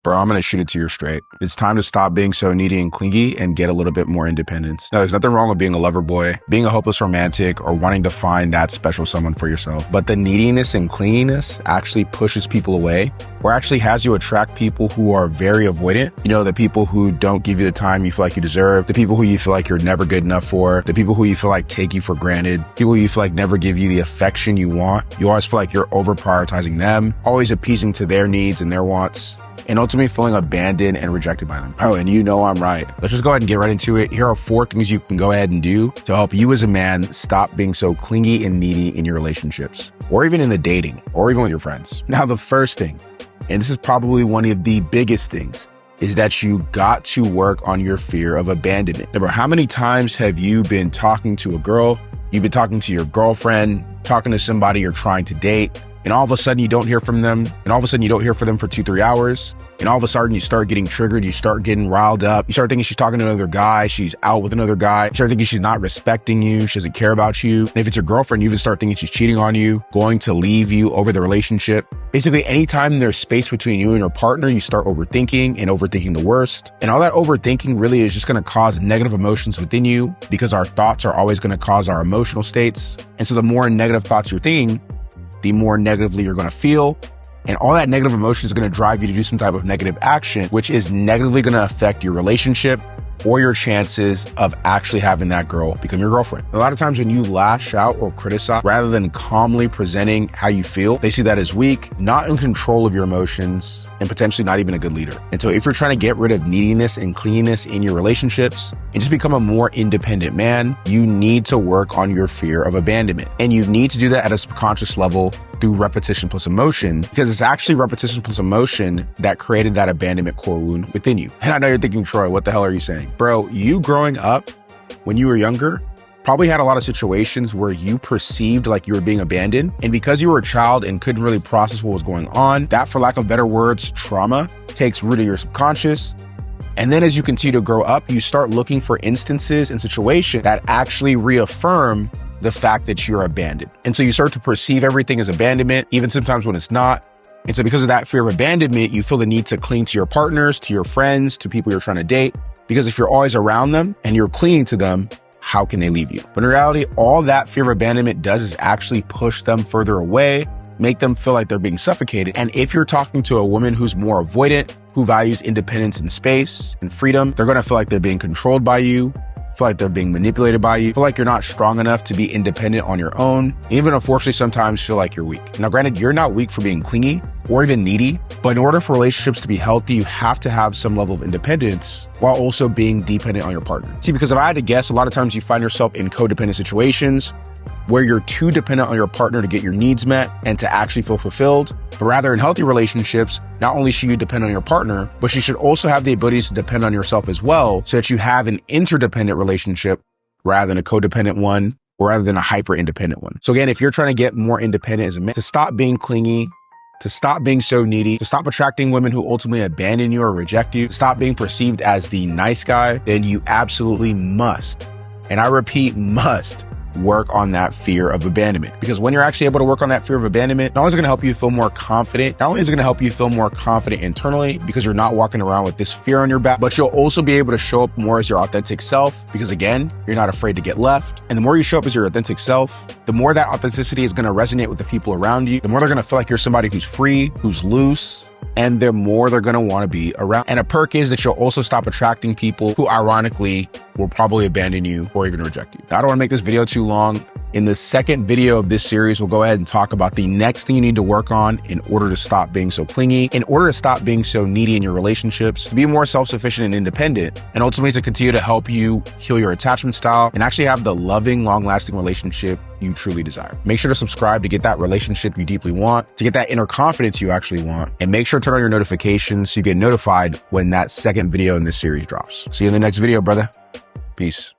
Bro, I'm going to shoot it to you straight. It's time to stop being so needy and clingy and get a little bit more independence. Now, there's nothing wrong with being a lover boy, being a hopeless romantic, or wanting to find that special someone for yourself. But the neediness and clinginess actually pushes people away, or actually has you attract people who are very avoidant. You know, the people who don't give you the time you feel like you deserve, the people who you feel like you're never good enough for, the people who you feel like take you for granted, people who you feel like never give you the affection you want. You always feel like you're over prioritizing them, always appeasing to their needs and their wants, and ultimately feeling abandoned and rejected by them. Oh, and you know I'm right. Let's just go ahead and get right into it. Here are 4 things you can go ahead and do to help you as a man stop being so clingy and needy in your relationships, or even in the dating, or even with your friends. Now, the first thing, and this is probably one of the biggest things, is that you got to work on your fear of abandonment. Remember, how many times have you been talking to a girl, you've been talking to your girlfriend, talking to somebody you're trying to date, and all of a sudden you don't hear from them, and all of a sudden you don't hear from them for 2-3 hours, and all of a sudden you start getting triggered, you start getting riled up, you start thinking she's talking to another guy, she's out with another guy, you start thinking she's not respecting you, she doesn't care about you, and if it's your girlfriend, you even start thinking she's cheating on you, going to leave you over the relationship. Basically, anytime there's space between you and your partner, you start overthinking and overthinking the worst. And all that overthinking really is just going to cause negative emotions within you, because our thoughts are always going to cause our emotional states. And so the more negative thoughts you're thinking, the more negatively you're going to feel. And all that negative emotion is going to drive you to do some type of negative action, which is negatively going to affect your relationship or your chances of actually having that girl become your girlfriend. A lot of times when you lash out or criticize, rather than calmly presenting how you feel, they see that as weak, not in control of your emotions, and potentially not even a good leader. And so if you're trying to get rid of neediness and clinginess in your relationships and just become a more independent man, you need to work on your fear of abandonment. And you need to do that at a subconscious level through repetition plus emotion, because it's actually repetition plus emotion that created that abandonment core wound within you. And I know you're thinking, Troy, what the hell are you saying? Bro, you growing up when you were younger probably had a lot of situations where you perceived like you were being abandoned. And because you were a child and couldn't really process what was going on, that, for lack of better words, trauma takes root in your subconscious. And then as you continue to grow up, you start looking for instances and situations that actually reaffirm the fact that you're abandoned. And so you start to perceive everything as abandonment, even sometimes when it's not. And so because of that fear of abandonment, you feel the need to cling to your partners, to your friends, to people you're trying to date. Because if you're always around them and you're clinging to them, how can they leave you? But in reality, all that fear of abandonment does is actually push them further away, make them feel like they're being suffocated. And if you're talking to a woman who's more avoidant, who values independence and space and freedom, they're going to feel like they're being controlled by you, feel like they're being manipulated by you, feel like you're not strong enough to be independent on your own, even unfortunately sometimes feel like you're weak. Now, granted, you're not weak for being clingy or even needy, but in order for relationships to be healthy, you have to have some level of independence while also being dependent on your partner. See, because if I had to guess, a lot of times you find yourself in codependent situations where you're too dependent on your partner to get your needs met and to actually feel fulfilled. But rather, in healthy relationships, not only should you depend on your partner, but you should also have the ability to depend on yourself as well, so that you have an interdependent relationship rather than a codependent one, or rather than a hyper-independent one. So again, if you're trying to get more independent as a man, to stop being clingy, to stop being so needy, to stop attracting women who ultimately abandon you or reject you, to stop being perceived as the nice guy, then you absolutely must, and I repeat, must, work on that fear of abandonment. Because when you're actually able to work on that fear of abandonment, not only is it going to help you feel more confident, not only is it going to help you feel more confident internally because you're not walking around with this fear on your back, but you'll also be able to show up more as your authentic self, because again, you're not afraid to get left. And the more you show up as your authentic self, the more that authenticity is going to resonate with the people around you, the more they're going to feel like you're somebody who's free, who's loose, and the more they're going to want to be around. And a perk is that you'll also stop attracting people who ironically will probably abandon you or even reject you. Now, I don't want to make this video too long. In the second video of this series, we'll go ahead and talk about the next thing you need to work on in order to stop being so clingy, in order to stop being so needy in your relationships, to be more self-sufficient and independent, and ultimately to continue to help you heal your attachment style and actually have the loving, long-lasting relationship you truly desire. Make sure to subscribe to get that relationship you deeply want, to get that inner confidence you actually want, and make sure to turn on your notifications so you get notified when that second video in this series drops. See you in the next video, brother. Peace.